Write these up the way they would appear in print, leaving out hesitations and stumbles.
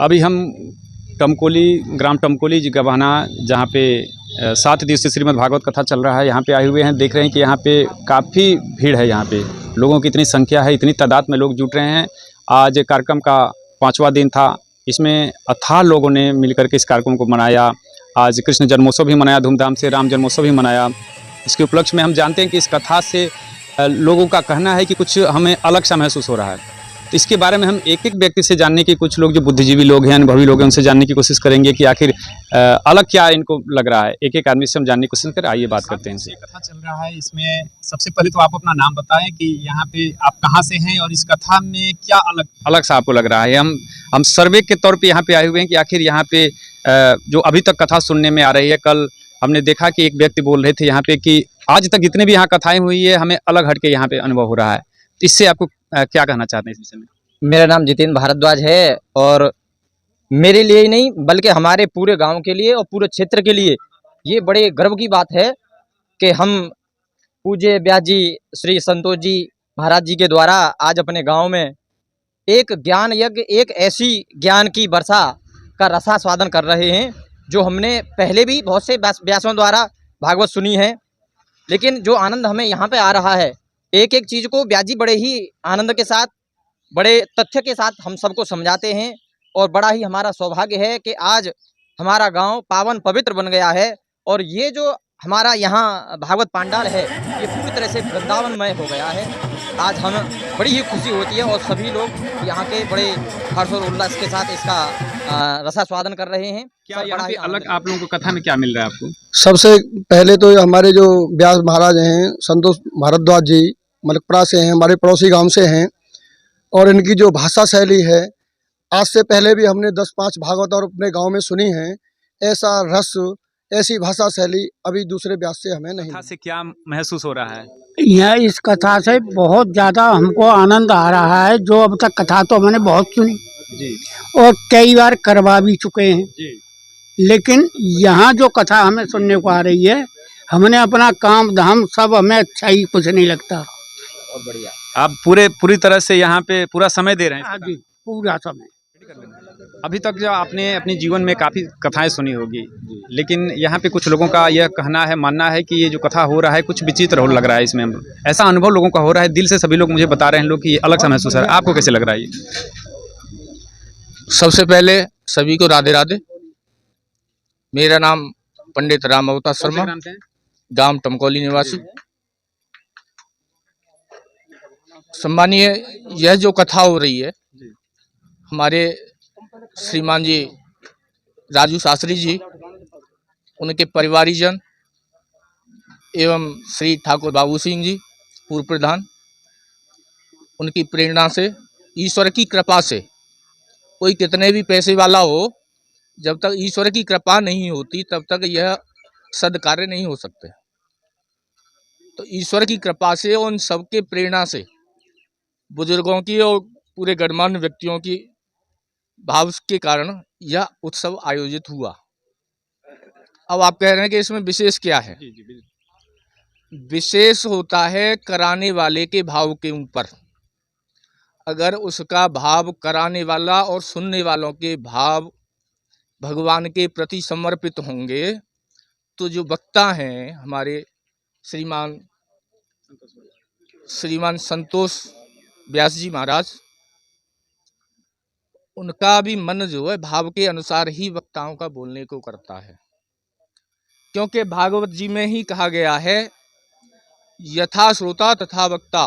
अभी हम टमकोली, ग्राम टमकोली जी गवाना, जहाँ पे 7 दिवसीय श्रीमद् भागवत कथा चल रहा है, यहाँ पे आए हुए हैं। देख रहे हैं कि यहाँ पे काफ़ी भीड़ है। यहाँ पे लोगों की इतनी संख्या है, इतनी तादाद में लोग जुट रहे हैं। आज कार्यक्रम का 5वां दिन था। इसमें अथाह लोगों ने मिलकर के इस कार्यक्रम को मनाया। आज कृष्ण जन्मोत्सव भी मनाया धूमधाम से, राम जन्मोत्सव भी मनाया। इसके उपलक्ष्य में हम जानते हैं कि इस कथा से लोगों का कहना है कि कुछ हमें अलग सा महसूस हो रहा है। तो इसके बारे में हम एक एक व्यक्ति से जानने की, कुछ लोग जो बुद्धिजीवी लोग हैं, अनुभवी लोग हैं, उनसे जानने की कोशिश करेंगे कि आखिर अलग क्या इनको लग रहा है। एक एक आदमी से हम जानने की कोशिश करें। आइए बात करते हैं इनसे। कथा चल रहा है, इसमें सबसे पहले तो आप अपना नाम बताएं कि यहाँ पे आप कहाँ से हैं और इस कथा में क्या अलग सा आपको लग रहा है। हम सर्वे के तौर पे यहाँ पे आए हुए हैं कि आखिर यहाँ पे जो अभी तक कथा सुनने में आ रही है। कल हमने देखा कि एक व्यक्ति बोल रहे थे यहाँ पे कि आज तक जितने भी यहाँ कथाएं हुई है, हमें अलग हट के यहाँ पे अनुभव हो रहा है। तो इससे आपको क्या कहना चाहते हैं इस विषय में? मेरा नाम जितेंद्र भारद्वाज है और मेरे लिए ही नहीं बल्कि हमारे पूरे गांव के लिए और पूरे क्षेत्र के लिए ये बड़े गर्व की बात है कि हम पूज्य व्यास जी श्री संतोष जी महाराज जी के द्वारा आज अपने गांव में एक ज्ञान यज्ञ, एक ऐसी ज्ञान की वर्षा का रसास्वादन कर रहे हैं जो हमने पहले भी बहुत से व्यासों द्वारा भागवत सुनी है। लेकिन जो आनंद हमें यहाँ पे आ रहा है, एक एक चीज़ को व्यास जी बड़े ही आनंद के साथ, बड़े तथ्य के साथ हम सबको समझाते हैं। और बड़ा ही हमारा सौभाग्य है कि आज हमारा गांव पावन पवित्र बन गया है और ये जो हमारा यहाँ भागवत पांडाल है ये पूरी तरह से वृंदावनमय हो गया है। आज हम बड़ी ही खुशी होती है और सभी लोग यहाँ के बड़े हर्ष और उल्लास के साथ इसका रसास्वादन कर रहे हैं। क्या यहाँ पे अलग आप लोगों को कथा में क्या मिल रहा है आपको? सबसे पहले तो हमारे जो व्यास महाराज हैं, संतोष भारद्वाज जी मलकपुरा से हैं, हमारे पड़ोसी गांव से हैं। और इनकी जो भाषा शैली है, आज से पहले भी हमने 10-5 भागवत और अपने गांव में सुनी है। ऐसा रस, ऐसी भाषा शैली अभी दूसरे व्यास से हमें नहीं। कथा से क्या महसूस हो रहा है? यह इस कथा से बहुत ज़्यादा हमको आनंद आ रहा है। जो अब तक कथा तो मैंने बहुत सुनी जी और कई बार करवा भी चुके हैं जी, लेकिन यहाँ जो कथा हमें सुनने को आ रही है, हमने अपना काम धाम सब, हमें अच्छा ही कुछ नहीं लगता। बहुत बढ़िया। आप पूरी तरह से यहाँ पे पूरा समय दे रहे हैं? हाँ जी, पूरा समय। अभी तक जो आपने अपने जीवन में काफ़ी कथाएं सुनी होगी, लेकिन यहाँ पे कुछ लोगों का यह कहना है, मानना है कि ये जो कथा हो रहा है कुछ विचित्र लग रहा है। इसमें ऐसा अनुभव लोगों का हो रहा है, दिल से सभी लोग मुझे बता रहे हैं लोग कि ये अलग सा महसूस है। आपको कैसे लग रहा है ये? सबसे पहले सभी को राधे राधे। मेरा नाम पंडित राम अवतार शर्मा, गांव टमकोली निवासी। सम्मानीय, यह जो कथा हो रही है, हमारे श्रीमान जी राजू शास्त्री जी, उनके परिवारीजन एवं श्री ठाकुर बाबू सिंह जी पूर्व प्रधान, उनकी प्रेरणा से, ईश्वर की कृपा से, कोई कितने भी पैसे वाला हो, जब तक ईश्वर की कृपा नहीं होती तब तक यह सद्कार्य नहीं हो सकते। तो ईश्वर की कृपा से, उन सबके प्रेरणा से, बुजुर्गों की और पूरे गणमान्य व्यक्तियों की भाव के कारण यह उत्सव आयोजित हुआ। अब आप कह रहे हैं कि इसमें विशेष क्या है? विशेष होता है कराने वाले के भाव के ऊपर। अगर उसका भाव, कराने वाला और सुनने वालों के भाव भगवान के प्रति समर्पित होंगे, तो जो वक्ता हैं हमारे श्रीमान संतोष व्यास जी महाराज, उनका भी मन जो है भाव के अनुसार ही वक्ताओं का बोलने को करता है। क्योंकि भागवत जी में ही कहा गया है, यथा श्रोता तथा वक्ता।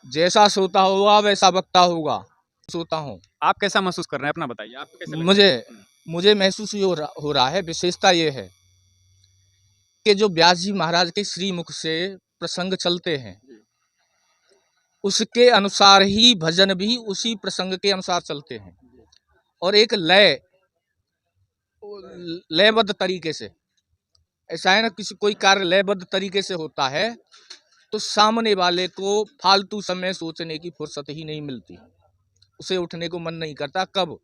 जैसा श्रोता होगा वैसा वक्ता होगा। श्रोता हूँ। आप कैसा महसूस कर रहे हैं, अपना बताइए। आपको कैसा लग रहा है? मुझे महसूस हो रहा है। विशेषता ये है कि जो व्यास जी महाराज के श्रीमुख से प्रसंग चलते हैं, उसके अनुसार ही भजन भी उसी प्रसंग के अनुसार चलते हैं और एक लयबद्ध तरीके से। ऐसा है ना, कोई कार्य लयबद्ध तरीके से होता है तो सामने वाले को फालतू समय सोचने की फुर्सत ही नहीं मिलती, उसे उठने को मन नहीं करता। कब?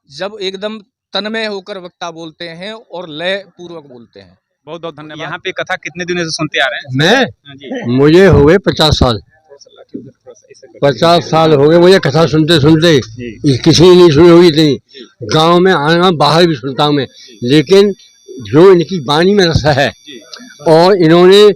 जब एकदम तन्मय होकर वक्ता बोलते हैं और लय पूर्वक बोलते हैं। बहुत बहुत धन्यवाद। यहाँ पे कथा कितने दिनों से सुनते आ रहे हैं? मैं हाँ जी। मुझे हुए 50 साल। 50 साल हो गए मुझे कथा सुनते सुनते, किसी ने नहीं सुनी होगी इतनी। गांव में आना, बाहर भी सुनता हूँ मैं, लेकिन जो इनकी वाणी में रस है, और इन्होंने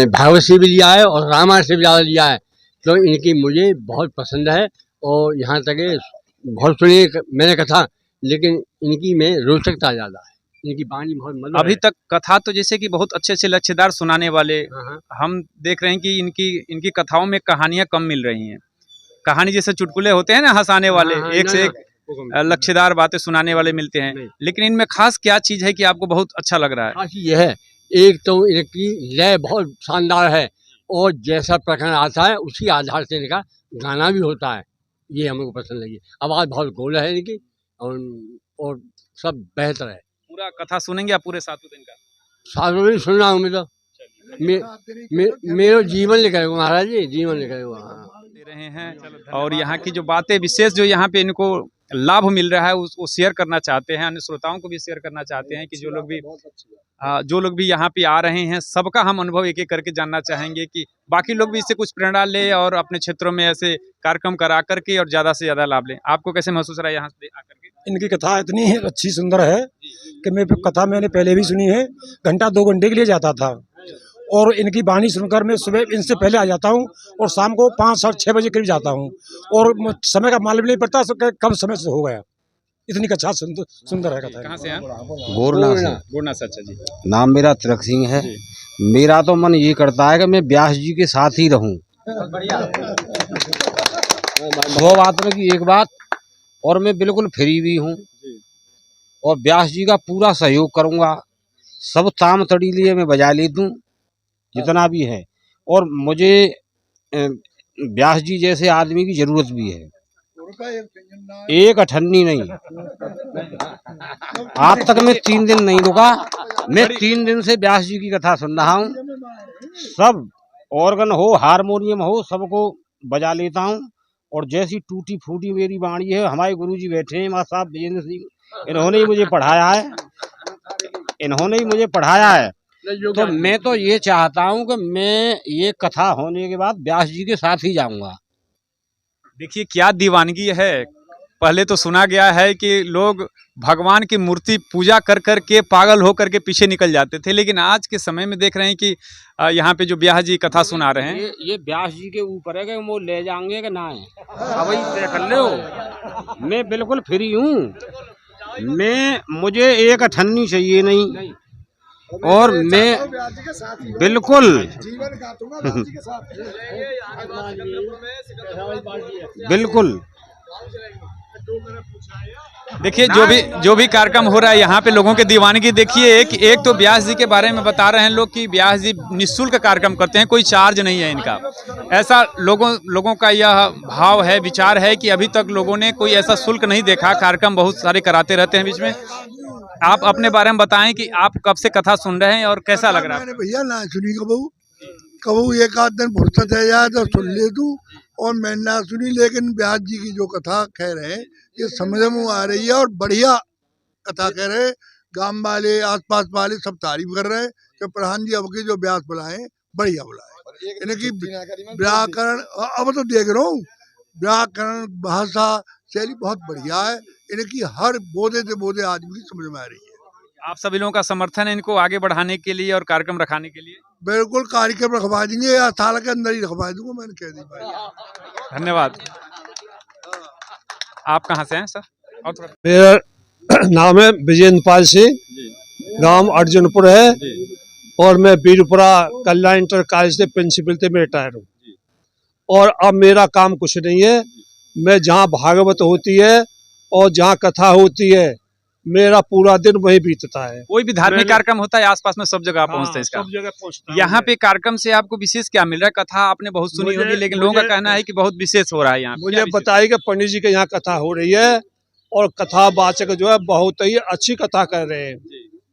भागवत से भी लिया है और रामायण से भी ज़्यादा लिया है, तो इनकी मुझे बहुत पसंद है। और यहाँ तक बहुत सुनी मैंने कथा, लेकिन इनकी में रोचकता ज़्यादा है, इनकी वाणी बहुत मधुर अभी है। तक कथा तो जैसे कि बहुत अच्छे अच्छे लच्छेदार सुनाने वाले हाँ। हम देख रहे हैं कि इनकी कथाओं में कहानियां कम मिल रही हैं। कहानी जैसे चुटकुले होते हैं ना हंसाने वाले, हाँ, एक से एक लच्छेदार बातें सुनाने वाले मिलते हैं, नहीं। लेकिन इनमें खास क्या चीज है कि आपको बहुत अच्छा लग रहा है? खास यह है, एक तो इनकी लय बहुत शानदार है, और जैसा प्रकरण आता है उसी आधार से इनका गाना भी होता है, ये हमको पसंद लगी। आवाज़ बहुत गोल है इनकी, और सब बेहतर है। पूरा कथा सुनेंगे आप पूरे सातों दिन का? सालों में सुन रहा हूँ मैं तो, मेरा जीवन लिखा है महाराज जी, जीवन लिखा है। दे रहे हैं और यहाँ की जो बातें विशेष जो यहाँ पे इनको लाभ मिल रहा है वो शेयर करना चाहते हैं, अन्य श्रोताओं को भी शेयर करना चाहते हैं कि जो लोग भी यहाँ पे आ रहे हैं, सबका हम अनुभव एक एक करके जानना चाहेंगे कि बाकी लोग भी इससे कुछ प्रेरणा ले और अपने क्षेत्रों में ऐसे कार्यक्रम करा करके और ज़्यादा से ज़्यादा लाभ लें। आपको कैसे महसूस रहा है यहाँ से आकर के? इनकी कथा इतनी अच्छी सुंदर है कि मैंने पहले भी सुनी है, घंटा 2 घंटे के लिए जाता था, और इनकी वाणी सुनकर मैं सुबह इनसे पहले आ जाता हूँ और शाम को 5 और 6 बजे करीब जाता हूँ, और समय का मालूम नहीं पड़ता कब समय से हो गया। इतनी अच्छा सुंदर है कथा। कहाँ से हैं? गोरना से। अच्छा जी, नाम मेरा तिलक सिंह है। मेरा तो मन ये करता है कि मैं व्यास जी के साथ ही रहूं। दो बात की एक बात, और मैं बिल्कुल फ्री भी हूँ, और व्यास जी का पूरा सहयोग करूँगा। सब ताम तड़ी लिए मैं बजा लेता हूँ जितना भी है, और मुझे व्यास जी जैसे आदमी की जरूरत भी है, एक अठन्नी नहीं। आज तक मैं 3 दिन नहीं रुका, मैं 3 दिन से व्यास जी की कथा सुन रहा हूँ। सब ऑर्गन हो, हारमोनियम हो, सबको बजा लेता हूँ, और जैसी टूटी फूटी मेरी वाणी है, हमारे गुरुजी बैठे हैं माँ साहब विजेंद्र सिंह, इन्होंने ही मुझे पढ़ाया है। तो मैं तो ये चाहता हूँ कि मैं ये कथा होने के बाद व्यास जी के साथ ही जाऊंगा। देखिए क्या दीवानगी है। पहले तो सुना गया है कि लोग भगवान की मूर्ति पूजा कर कर के पागल हो कर के पीछे निकल जाते थे, लेकिन आज के समय में देख रहे हैं कि यहाँ पे जो व्यास जी कथा सुना रहे हैं, ये व्यास जी के ऊपर है कि वो ले जाएंगे कि ना है, अब वही तय कर लो। मैं बिल्कुल फ्री हूँ, मुझे एक अठन्नी चाहिए नहीं, और मैं बिल्कुल देखिए जो भी कार्यक्रम हो रहा है यहाँ पे लोगों के दीवानगी देखिए। एक तो व्यास जी के बारे में बता रहे हैं लोग कि व्यास जी निःशुल्क कार्यक्रम करते हैं, कोई चार्ज नहीं है इनका। ऐसा लोगों का यह भाव है, विचार है कि अभी तक लोगों ने कोई ऐसा शुल्क नहीं देखा। कार्यक्रम बहुत सारे कराते रहते हैं बीच में। आप अपने बारे में बताएं कि आप कब से कथा सुन रहे हैं और कैसा लग रहा है? भैया ना सुनी कबू एक आध दिन फुर्सत है यार तो सुन ले तू, और मैंने ना सुनी, लेकिन व्यास जी की जो कथा कह रहे हैं ये समझ में आ रही है, और बढ़िया कथा कह रहे हैं। गांव वाले आसपास वाले सब तारीफ कर रहे हैं कि प्रधान जी अब के जो व्यास बुलाए बढ़िया बुलाए। इनकी व्याकरण अब तो देख रहा हूँ, व्याकरण भाषा शैली बहुत बढ़िया है इनकी, हर बोधे से बोधे आदमी की समझ में आ रही है। आप सभी लोगों का समर्थन है इनको आगे बढ़ाने के लिए और कार्यक्रम रखाने के लिए? बिल्कुल कार्यक्रम रखवा देंगे, या साल के अंदर ही रखवा दूंगा, मैंने कह दी भाई। धन्यवाद। आप कहाँ से हैं सर? और थोड़ा मेरा नाम है विजेंद्र पाल सिंह, गांव अर्जुनपुर है, और मैं बीरपुरा कल्याण इंटर कॉलेज से प्रिंसिपल थे, मैं रिटायर हूँ। और अब मेरा काम कुछ नहीं है, मैं जहाँ भागवत होती है और जहाँ कथा होती है मेरा पूरा दिन वही बीतता है। कोई भी धार्मिक कार्यक्रम होता है आसपास में सब जगह आप पहुँचते हैं इसका? सब जगह पहुँचता हूँ। यहाँ पे कार्यक्रम से आपको विशेष क्या मिल रहा है? कथा आपने बहुत सुनी होगी, लेकिन लोगों का कहना है कि बहुत विशेष हो रहा है यहाँ। मुझे बताइए कि पंडित जी के यहाँ कथा हो रही है और कथावाचक जो है बहुत ही अच्छी कथा कर रहे हैं।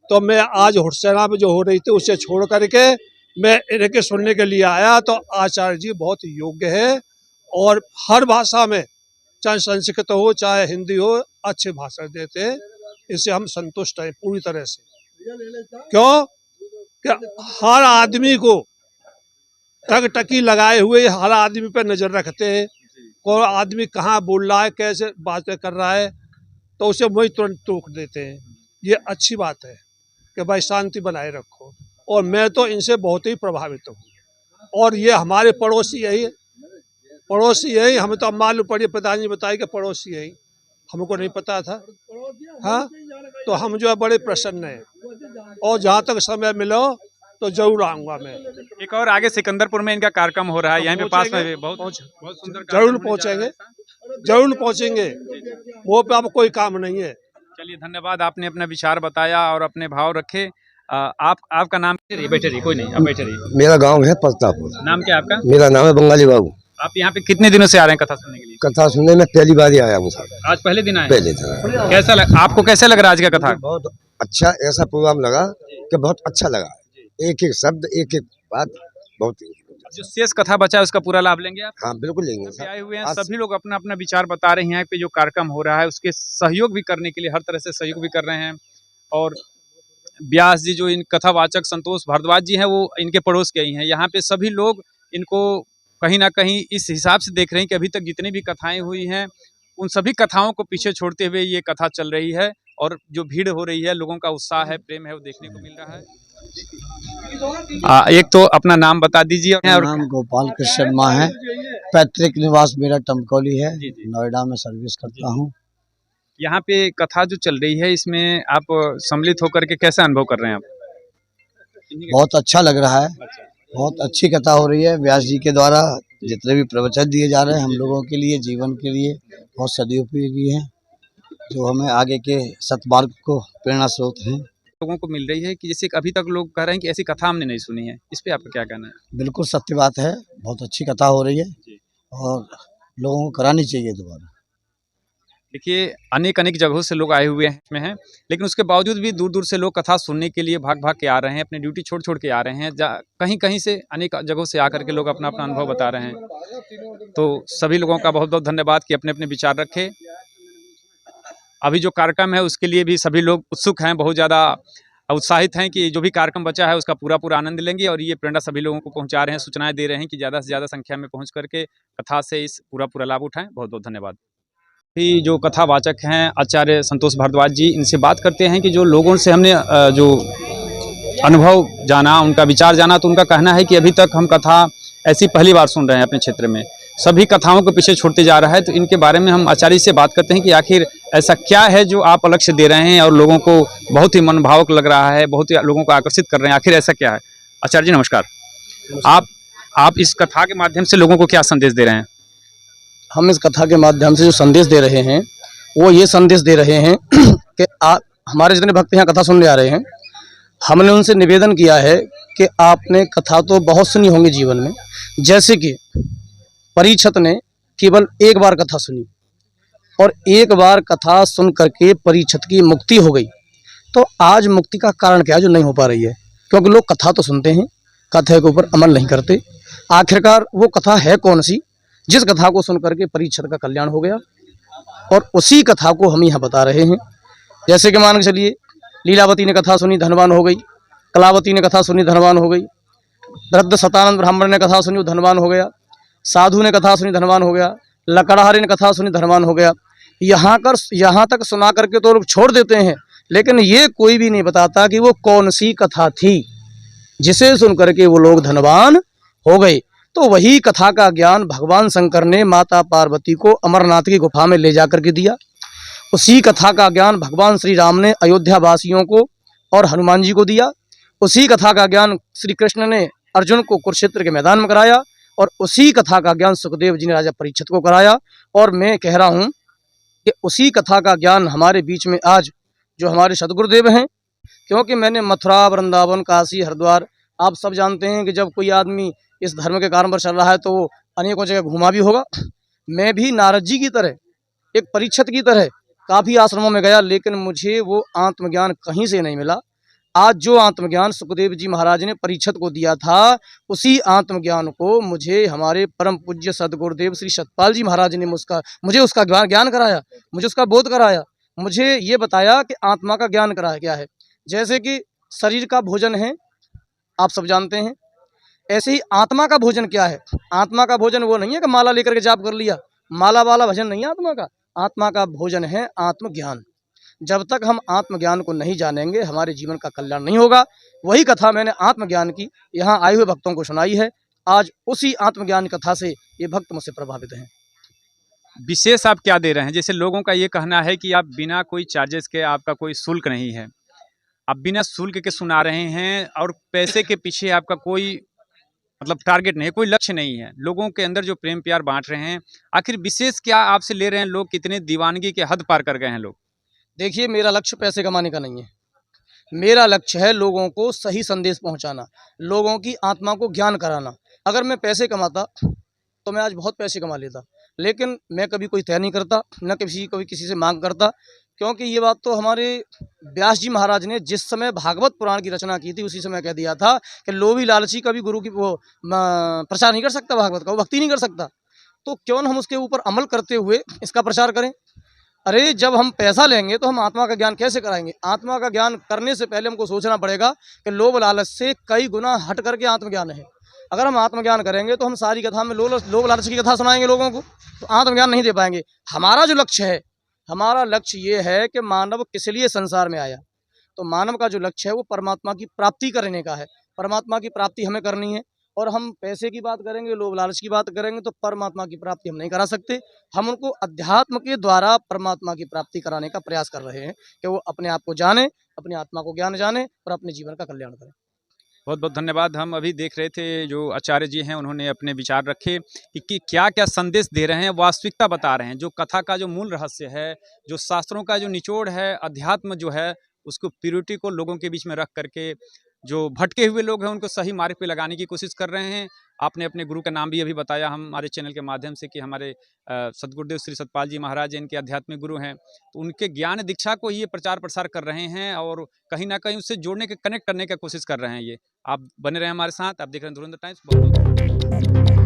तो मैं आज हुसैना में जो हो रही थी उसे छोड़ करके मैं इनके सुनने के लिए आया। तो आचार्य जी बहुत योग्य है और हर भाषा में, चाहे संस्कृत हो चाहे हिंदी हो, अच्छे भाषण देते हैं। इससे हम संतुष्ट हैं पूरी तरह से। क्यों कि हर आदमी को टक टकी लगाए हुए हर आदमी पे नजर रखते हैं। कोई आदमी कहाँ बोल रहा है, कैसे बातें कर रहा है, तो उसे वही तुरंत रोक देते हैं। ये अच्छी बात है कि भाई शांति बनाए रखो, और मैं तो इनसे बहुत ही प्रभावित हूँ। और ये हमारे पड़ोसी यही हमें तो अब मालूम पड़ी, पिताजी बताए कि पड़ोसी यही, हमको नहीं पता था। हाँ, तो हम जो है बड़े प्रसन्न हैं, और जहाँ तक समय मिलो तो जरूर आऊँगा मैं। एक और आगे सिकंदरपुर में इनका कार्यक्रम हो रहा है, यहाँ पे पास में भी बहुत सुंदर जरूर पहुँचेंगे, वो पे अब कोई काम नहीं है। चलिए, धन्यवाद, आपने अपना विचार बताया और अपने भाव रखे। आपका नाम? बैठे रहिए, कोई नहीं, आप बैठे रहिए। मेरा गांव है पलतापुर। नाम क्या है आपका? मेरा नाम है बंगाली बाबू। आप यहाँ पे कितने दिनों से आ रहे हैं कथा सुनने के लिए? कथा सुनने में पहली बार ही आया हूँ साहब। आज पहले दिन आए? पहले दिन। कैसा आपको कैसा लग रहा है आज का कथा? बहुत अच्छा, ऐसा प्रोग्राम लगा कि बहुत अच्छा लगा। एक एक शब्द, एक एक बात, बहुत। जो शेष कथा बचा है उसका पूरा लाभ लेंगे आप? हाँ, बिल्कुल लेंगे। आए हुए हैं सभी लोग अपना अपना विचार बता रहे हैं। यहाँ पे जो कार्यक्रम हो रहा है उसके सहयोग भी करने के लिए हर तरह से सहयोग भी कर रहे हैं। और व्यास जी जो इन कथावाचक संतोष भारद्वाज जी हैं, वो इनके पड़ोस के ही हैं। यहाँ पे सभी लोग इनको कहीं ना कहीं इस हिसाब से देख रहे हैं कि अभी तक जितनी भी कथाएं हुई हैं उन सभी कथाओं को पीछे छोड़ते हुए ये कथा चल रही है, और जो भीड़ हो रही है, लोगों का उत्साह है, प्रेम है, वो देखने को मिल रहा है। एक तो अपना नाम बता दीजिए। मेरा नाम गोपाल कृष्ण शर्मा है। पैतृक निवास मेरा टमकौली है, नोएडा में सर्विस करता हूँ। यहाँ पे कथा जो चल रही है इसमें आप सम्मिलित होकर के कैसा अनुभव कर रहे हैं आप? बहुत अच्छा लग रहा है, बहुत अच्छी कथा हो रही है। व्यास जी के द्वारा जितने भी प्रवचन दिए जा रहे हैं हम लोगों के लिए, जीवन के लिए बहुत सदुपयोगी हैं, जो हमें आगे के सतमार्ग को प्रेरणा स्रोत हैं। लोगों को मिल रही है कि जैसे अभी तक लोग कह रहे हैं कि ऐसी कथा हमने नहीं सुनी है, इस पे आपका क्या कहना है? बिल्कुल सत्य बात है, बहुत अच्छी कथा हो रही है और लोगों को करानी चाहिए दोबारा। देखिए, अनेक जगहों से लोग आए हुए हैं हैं, लेकिन उसके बावजूद भी दूर दूर से लोग कथा सुनने के लिए भाग के आ रहे हैं, अपनी ड्यूटी छोड़ के आ रहे हैं। कहीं से अनेक जगहों से आकर के लोग अपना अनुभव बता रहे हैं। तो सभी लोगों का बहुत बहुत धन्यवाद कि अपने विचार रखे। अभी जो कार्यक्रम है उसके लिए भी सभी लोग उत्सुक हैं, बहुत ज़्यादा उत्साहित हैं कि जो भी कार्यक्रम बचा है उसका पूरा आनंद लेंगे, और ये प्रेरणा सभी लोगों को पहुंचा रहे हैं, सूचनाएं दे रहे हैं कि ज़्यादा से ज़्यादा संख्या में पहुंच करके कथा से इस पूरा लाभ उठाएं। बहुत बहुत धन्यवाद। भी जो कथावाचक हैं आचार्य संतोष भारद्वाज जी, इनसे बात करते हैं कि जो लोगों से हमने जो अनुभव जाना, उनका विचार जाना, तो उनका कहना है कि अभी तक हम कथा ऐसी पहली बार सुन रहे हैं अपने क्षेत्र में, सभी कथाओं को पीछे छोड़ते जा रहा है। तो इनके बारे में हम आचार्य से बात करते हैं कि आखिर ऐसा क्या है जो आप अलग से दे रहे हैं और लोगों को बहुत ही मनभावक लग रहा है, बहुत ही लोगों को आकर्षित कर रहे हैं, आखिर ऐसा क्या है? आचार्य जी नमस्कार। आप इस कथा के माध्यम से लोगों को क्या संदेश दे रहे हैं? हम इस कथा के माध्यम से जो संदेश दे रहे हैं वो ये संदेश दे रहे हैं कि हमारे जितने भक्त यहाँ कथा सुनने आ रहे हैं, हमने उनसे निवेदन किया है कि आपने कथा तो बहुत सुनी होंगी जीवन में, जैसे कि परीक्षित ने केवल एक बार कथा सुनी और एक बार कथा सुन करके परीक्षित की मुक्ति हो गई। तो आज मुक्ति का कारण क्या है जो नहीं हो पा रही है? क्योंकि लोग कथा तो सुनते हैं, कथा के ऊपर अमल नहीं करते। आखिरकार वो कथा है कौन सी जिस कथा को सुन करके परीक्षित का कल्याण हो गया? और उसी कथा को हम यहाँ बता रहे हैं। जैसे कि मान के चलिए, लीलावती ने कथा सुनी, धनवान हो गई। कलावती ने कथा सुनी, धनवान हो गई। वृद्ध सतानंद ब्राह्मण ने कथा सुनी, धनवान हो गया। साधु ने कथा सुनी, धनवान हो गया। लकड़हारी ने कथा सुनी, धनवान हो गया। यहाँ तक सुना करके तो लोग छोड़ देते हैं, लेकिन ये कोई भी नहीं बताता कि वो कौन सी कथा थी जिसे सुन करके वो लोग धनवान हो गए। तो वही कथा का ज्ञान भगवान शंकर ने माता पार्वती को अमरनाथ की गुफा में ले जाकर के दिया। उसी कथा का ज्ञान भगवान श्री राम ने अयोध्या वासियों को और हनुमान जी को दिया। उसी कथा का ज्ञान श्री कृष्ण ने अर्जुन को कुरुक्षेत्र के मैदान में कराया, और उसी कथा का ज्ञान सुखदेव जी ने राजा परीक्षित को कराया। और मैं कह रहा हूँ कि उसी कथा का ज्ञान हमारे बीच में आज जो हमारे सदगुरुदेव हैं, क्योंकि मैंने मथुरा, वृंदावन, काशी, हरिद्वार, आप सब जानते हैं कि जब कोई आदमी इस धर्म के कारण पर चल रहा है तो वो अनेकों जगह घूमा भी होगा। मैं भी नारद जी की तरह, एक परीक्षित की तरह काफ़ी आश्रमों में गया, लेकिन मुझे वो आत्मज्ञान कहीं से नहीं मिला। आज जो आत्मज्ञान सुखदेव जी महाराज ने परीक्षित को दिया था, उसी आत्मज्ञान को मुझे हमारे परम पूज्य सदगुरुदेव श्री सतपाल जी महाराज ने मुझे उसका ज्ञान कराया, मुझे उसका बोध कराया। मुझे ये बताया कि आत्मा का ज्ञान कराया क्या है। जैसे कि शरीर का भोजन है, आप सब जानते हैं, ऐसे ही आत्मा का भोजन क्या है? आत्मा का भोजन वो नहीं है कि माला लेकर के जाप कर लिया, माला वाला भजन नहीं है आत्मा का। आत्मा का भोजन है आत्मज्ञान। जब तक हम आत्मज्ञान को नहीं जानेंगे हमारे जीवन का कल्याण नहीं होगा। वही कथा मैंने आत्मज्ञान की यहाँ आए हुए भक्तों को सुनाई है। आज उसी आत्मज्ञान कथा से ये भक्त मुझसे प्रभावित हैं। विशेष आप क्या दे रहे हैं? जैसे लोगों का ये कहना है कि आप बिना कोई चार्जेस के, आपका कोई शुल्क नहीं है, आप बिना शुल्क के सुना रहे हैं और पैसे के पीछे आपका कोई मतलब टारगेट नहीं है, कोई लक्ष्य नहीं है। लोगों के अंदर जो प्रेम प्यार बांट रहे हैं, आखिर विशेष क्या आपसे ले रहे हैं? लोग कितने दीवानगी के हद पार कर गए हैं लोग। देखिए, मेरा लक्ष्य पैसे कमाने का नहीं है। मेरा लक्ष्य है लोगों को सही संदेश पहुंचाना, लोगों की आत्मा को ज्ञान कराना। अगर मैं पैसे कमाता तो मैं आज बहुत पैसे कमा लेता, लेकिन मैं कभी कोई तय नहीं करता, न कभी किसी से मांग करता, क्योंकि ये बात तो हमारे व्यास जी महाराज ने जिस समय भागवत पुराण की रचना की थी उसी समय कह दिया था कि लोभी लालची कभी गुरु की वो प्रचार नहीं कर सकता, भागवत का वो भक्ति नहीं कर सकता। तो क्यों न हम उसके ऊपर अमल करते हुए इसका प्रचार करें। अरे जब हम पैसा लेंगे तो हम आत्मा का ज्ञान कैसे कराएंगे? आत्मा का ज्ञान करने से पहले हमको सोचना पड़ेगा कि लोभ लालच से कई गुना हट करके आत्मज्ञान है। अगर हम आत्मज्ञान करेंगे तो हम सारी कथा में लोभ लालच की कथा सुनाएंगे लोगों को, तो आत्मज्ञान नहीं दे पाएंगे। हमारा जो लक्ष्य है, हमारा लक्ष्य ये है कि मानव किस लिए संसार में आया। तो मानव का जो लक्ष्य है वो परमात्मा की प्राप्ति करने का है। परमात्मा की प्राप्ति हमें करनी है। और हम पैसे की बात करेंगे, लोभ लालच की बात करेंगे तो परमात्मा की प्राप्ति हम नहीं करा सकते। हम उनको अध्यात्म के द्वारा परमात्मा की प्राप्ति कराने का प्रयास कर रहे हैं कि वो अपने आप को जाने, अपनी आत्मा को ज्ञान जाने और अपने जीवन का कल्याण करें। बहुत बहुत धन्यवाद। हम अभी देख रहे थे जो आचार्य जी हैं, उन्होंने अपने विचार रखे कि क्या क्या संदेश दे रहे हैं, वास्तविकता बता रहे हैं। जो कथा का जो मूल रहस्य है, जो शास्त्रों का जो निचोड़ है, अध्यात्म जो है, उसको प्योरिटी को लोगों के बीच में रख करके जो भटके हुए लोग हैं उनको सही मार्ग पे लगाने की कोशिश कर रहे हैं। आपने अपने गुरु का नाम भी अभी बताया हमारे चैनल के माध्यम से कि हमारे सदगुरुदेव श्री सतपाल जी महाराज इनके आध्यात्मिक गुरु हैं। तो उनके ज्ञान दीक्षा को ही ये प्रचार प्रसार कर रहे हैं और कहीं ना कहीं उससे जोड़ने के, कनेक्ट करने की कोशिश कर रहे हैं। ये आप बने रहे हमारे साथ। आप देख रहे हैं धुरंधर टाइम्स। बहुत